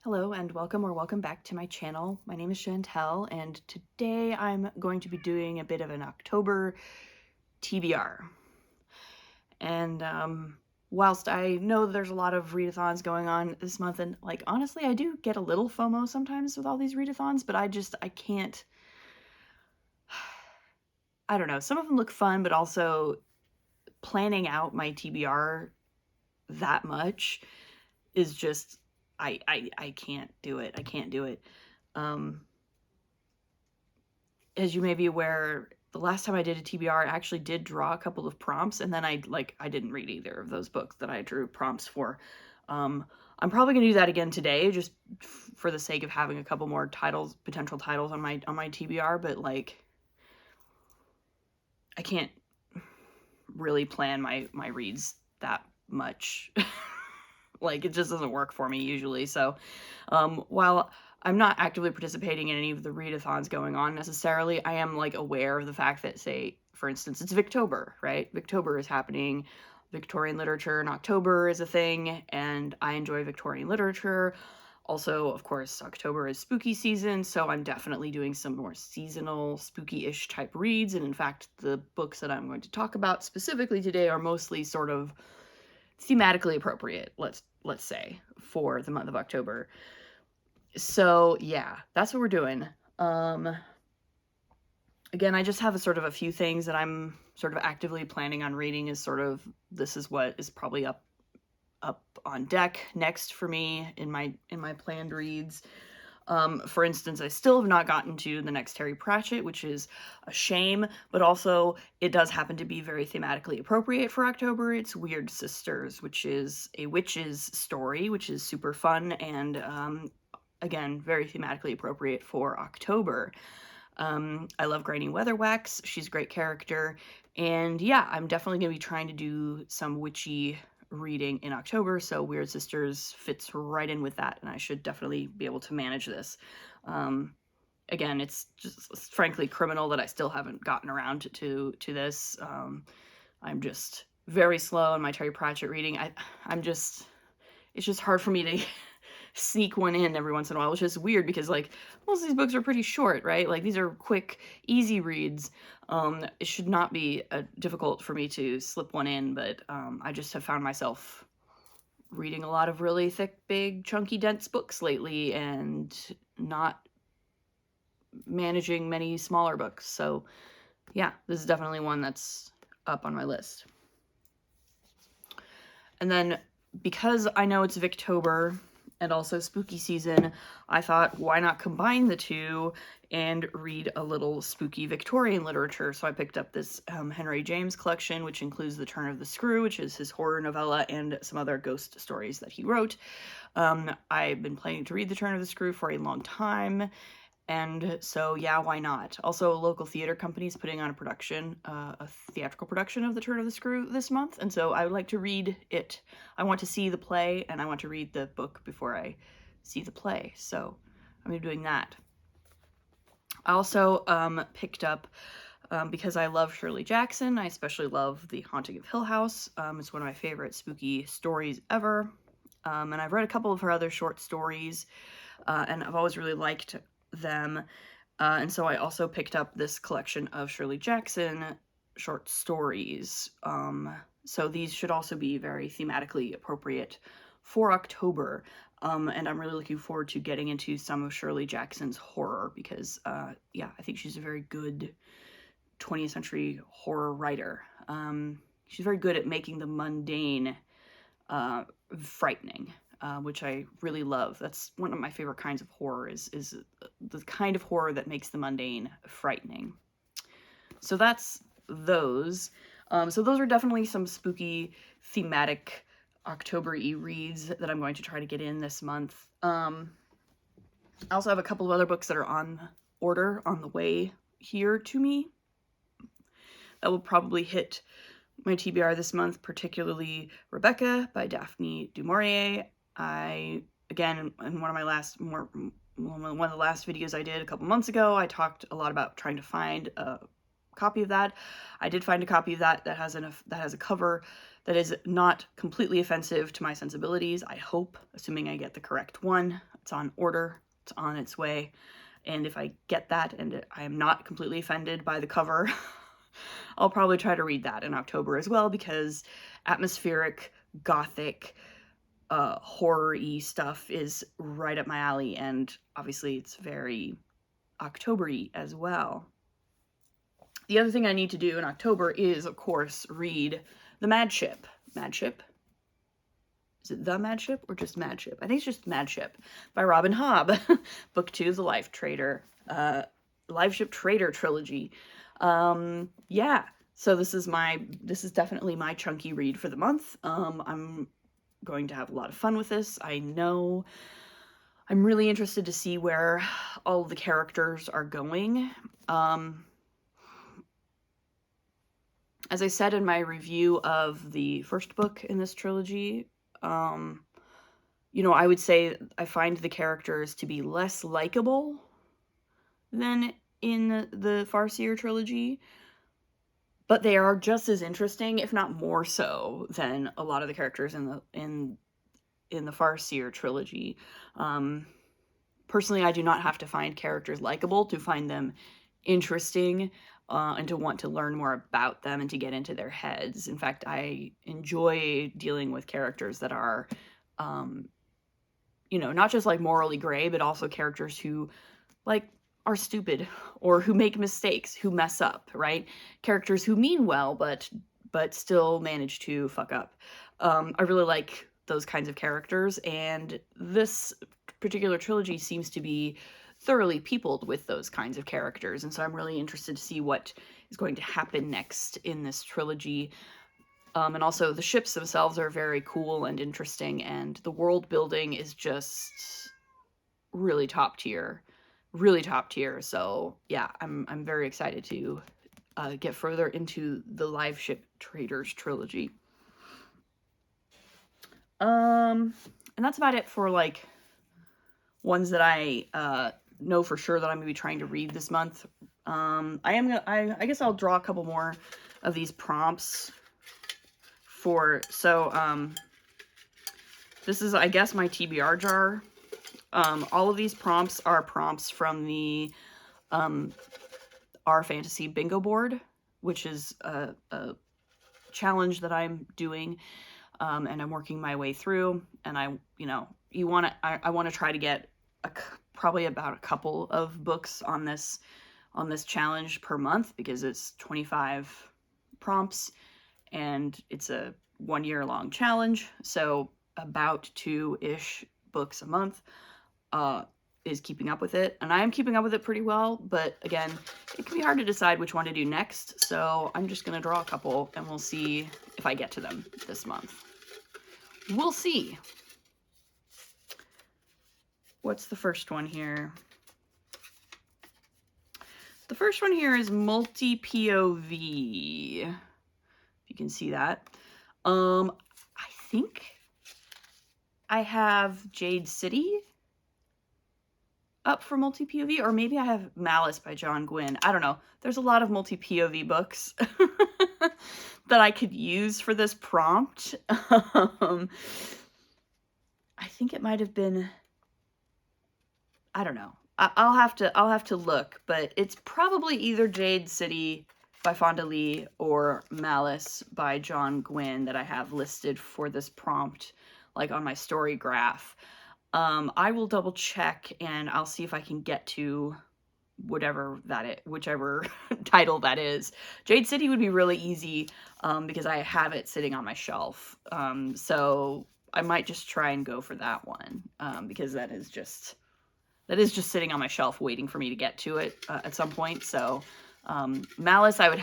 Hello and welcome back to my channel. My name is Chantel and today I'm going to be doing a bit of an October TBR. And whilst I know there's a lot of readathons going on this month, and like honestly I do get a little FOMO sometimes with all these readathons, but I can't, I don't know, some of them look fun, but also planning out my TBR that much is just, I can't do it. I can't do it. As you may be aware, the last time I did a TBR, I actually did draw a couple of prompts, and then I didn't read either of those books that I drew prompts for. I'm probably gonna do that again today, just for the sake of having a couple more titles, potential titles on my TBR. But like, I can't really plan my reads that much. Like, it just doesn't work for me usually. So, while I'm not actively participating in any of the readathons going on necessarily, I am like aware of the fact that, say, for instance, it's Victober, right? Victober is happening. Victorian literature in October is a thing, and I enjoy Victorian literature. Also, of course, October is spooky season, so I'm definitely doing some more seasonal, spooky-ish type reads. And in fact, the books that I'm going to talk about specifically today are mostly sort of thematically appropriate, let's say, for the month of October. So yeah, that's what we're doing. Again, I just have a few things that I'm sort of actively planning on reading. This is what is probably up on deck next for me in my planned reads. For instance, I still have not gotten to the next Terry Pratchett, which is a shame, but also it does happen to be very thematically appropriate for October. It's Weird Sisters, which is a witch's story, which is super fun and, again, very thematically appropriate for October. I love Granny Weatherwax. She's a great character. And yeah, I'm definitely going to be trying to do some witchy reading in October, so Weird Sisters fits right in with that, and I should definitely be able to manage this. Again, it's just frankly criminal that I still haven't gotten around to this. I'm just very slow in my Terry Pratchett reading. It's just hard for me to sneak one in every once in a while, which is weird because like most of these books are pretty short, right? Like these are quick, easy reads. It should not be difficult for me to slip one in, but I just have found myself reading a lot of really thick, big, chunky, dense books lately and not managing many smaller books. So yeah, this is definitely one that's up on my list. And then because I know it's Victober and also spooky season, I thought, why not combine the two and read a little spooky Victorian literature? So I picked up this Henry James collection, which includes The Turn of the Screw, which is his horror novella, and some other ghost stories that he wrote. I've been planning to read The Turn of the Screw for a long time, and so, yeah, why not? Also, a local theater company is putting on a production, a theatrical production of The Turn of the Screw this month, and so I would like to read it. I want to see the play, and I want to read the book before I see the play, so I'm doing that. I also picked up, because I love Shirley Jackson, I especially love The Haunting of Hill House. It's one of my favorite spooky stories ever, and I've read a couple of her other short stories, and I've always really liked them, and so I also picked up this collection of Shirley Jackson short stories. So these should also be very thematically appropriate for October, and I'm really looking forward to getting into some of Shirley Jackson's horror because, yeah, I think she's a very good 20th century horror writer. She's very good at making the mundane frightening. Which I really love. That's one of my favorite kinds of horror, is the kind of horror that makes the mundane frightening. So that's those. So those are definitely some spooky, thematic, October-y reads that I'm going to try to get in this month. I also have a couple of other books that are on the way here to me that will probably hit my TBR this month, particularly Rebecca by Daphne du Maurier. Again, in one of the last videos I did a couple months ago, I talked a lot about trying to find a copy of that. I did find a copy of that has a cover that is not completely offensive to my sensibilities, I hope, assuming I get the correct one. It's on order. It's on its way. And if I get that and I am not completely offended by the cover, I'll probably try to read that in October as well, because atmospheric, gothic, horror-y stuff is right up my alley, and obviously it's very October-y as well. The other thing I need to do in October is, of course, read The Mad Ship. Mad Ship? Is it The Mad Ship or just Mad Ship? I think it's just Mad Ship by Robin Hobb. Book 2 of the Life Ship Trader trilogy. Yeah, so this is definitely my chunky read for the month. I'm going to have a lot of fun with this. I know I'm really interested to see where all the characters are going. As I said in my review of the first book in this trilogy, you know, I would say I find the characters to be less likable than in the Farseer trilogy, but they are just as interesting, if not more so, than a lot of the characters in the Farseer trilogy. Personally, I do not have to find characters likable to find them interesting, and to want to learn more about them and to get into their heads. In fact, I enjoy dealing with characters that are, you know, not just like morally gray, but also characters who like are stupid or who make mistakes, who mess up, right? Characters who mean well, but still manage to fuck up. I really like those kinds of characters, and this particular trilogy seems to be thoroughly peopled with those kinds of characters, and so I'm really interested to see what is going to happen next in this trilogy. And also the ships themselves are very cool and interesting, and the world building is just really top tier. So yeah, I'm very excited to get further into the Live Ship Traders trilogy. And that's about it for like ones that I know for sure that I'm gonna be trying to read this month. I guess I'll draw a couple more of these prompts this is, I guess, my TBR jar. All of these prompts are prompts from the Our Fantasy Bingo board, which is a challenge that I'm doing, and I'm working my way through. And I want to try to get probably about a couple of books on this challenge per month, because it's 25 prompts and it's a 1 year long challenge. So about 2-ish books a month is keeping up with it. And I am keeping up with it pretty well, but again, it can be hard to decide which one to do next. So I'm just going to draw a couple and we'll see if I get to them this month. We'll see. What's the first one here? The first one here is multi-POV. If you can see that. I think I have Jade City up for multi-POV, or maybe I have Malice by John Gwynne. I don't know. There's a lot of multi-POV books that I could use for this prompt. I think it might have been, I don't know. I'll have to look, but it's probably either Jade City by Fonda Lee or Malice by John Gwynne that I have listed for this prompt, like on my story graph. I will double check and I'll see if I can get to whichever title that is. Jade City would be really easy because I have it sitting on my shelf. So I might just try and go for that one because that is just sitting on my shelf waiting for me to get to it at some point. So Malice, I'd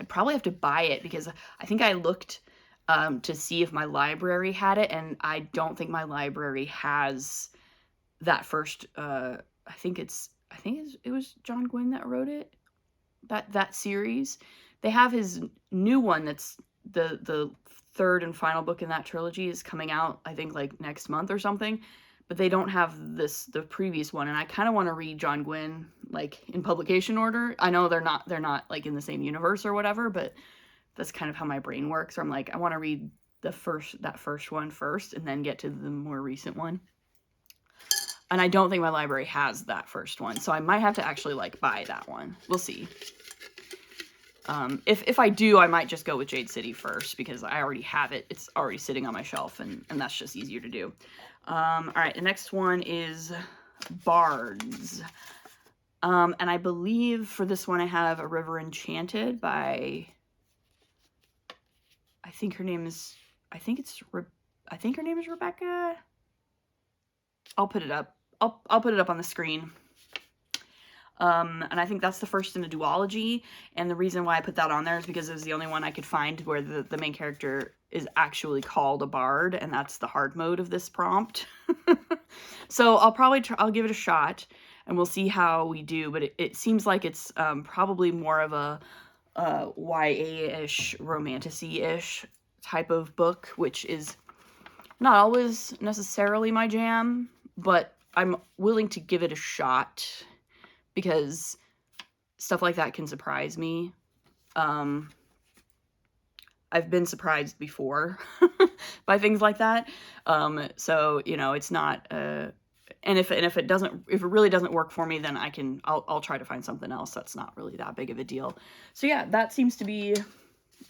probably have to buy it, because I think I looked to see if my library had it, and I don't think my library has that first. I think it was John Gwynne that wrote it. That series. They have his new one that's the third and final book in that trilogy is coming out, I think, like next month or something. But they don't have the previous one, and I kind of want to read John Gwynne like in publication order. I know they're not like in the same universe or whatever, but that's kind of how my brain works. Where I'm like, I want to read that first one first, and then get to the more recent one. And I don't think my library has that first one, so I might have to actually, like, buy that one. We'll see. If I do, I might just go with Jade City first, because I already have it. It's already sitting on my shelf, and that's just easier to do. All right, the next one is Bards. And I believe for this one I have A River Enchanted by, I think her name is Rebecca. I'll put it up. I'll put it up on the screen. And I think that's the first in a duology, and the reason why I put that on there is because it was the only one I could find where the main character is actually called a bard, and that's the hard mode of this prompt. So I'll give it a shot, and we'll see how we do, but it seems like it's probably more of a YA-ish, romantasy-ish type of book, which is not always necessarily my jam, but I'm willing to give it a shot, because stuff like that can surprise me. I've been surprised before by things like that. So, you know, it's not, and if it really doesn't work for me, then I'll try to find something else that's not really that big of a deal. So yeah, that seems to be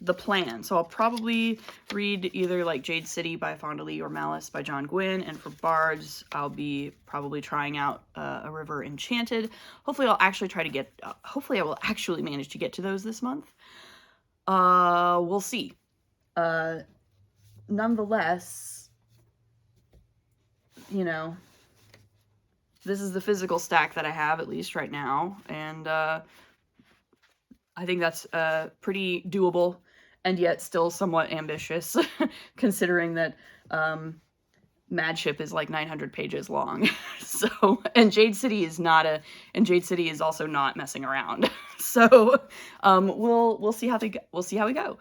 the plan. So I'll probably read either like Jade City by Fonda Lee or Malice by John Gwynne, and for Bards, I'll be probably trying out A River Enchanted. Hopefully I will actually manage to get to those this month. We'll see. Nonetheless, you know, this is the physical stack that I have, at least right now, and I think that's pretty doable, and yet still somewhat ambitious, considering that Madship is like 900 pages long. So, and Jade City is also not messing around. So, we'll see how we go.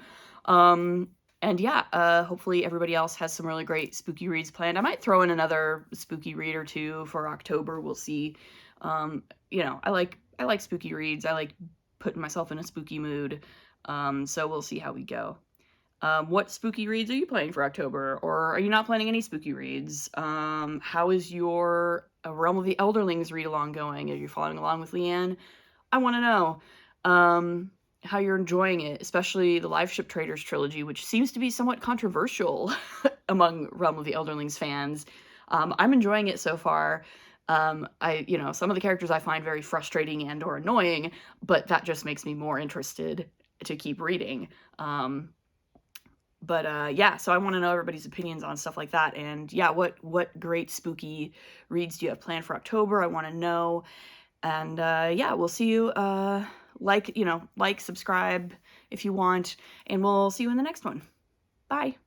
And yeah, hopefully everybody else has some really great spooky reads planned. I might throw in another spooky read or two for October. We'll see. You know, I like spooky reads. I like putting myself in a spooky mood. So we'll see how we go. What spooky reads are you planning for October? Or are you not planning any spooky reads? How is your Realm of the Elderlings read along going? Are you following along with Leanne? I want to know how you're enjoying it, especially the Live Ship Traders trilogy, which seems to be somewhat controversial among Realm of the Elderlings fans. I'm enjoying it so far. Some of the characters I find very frustrating and or annoying, but that just makes me more interested to keep reading. Yeah, so I want to know everybody's opinions on stuff like that. And yeah, what great spooky reads do you have planned for October? I want to know. And yeah, we'll see you. Like, subscribe if you want, and we'll see you in the next one. Bye.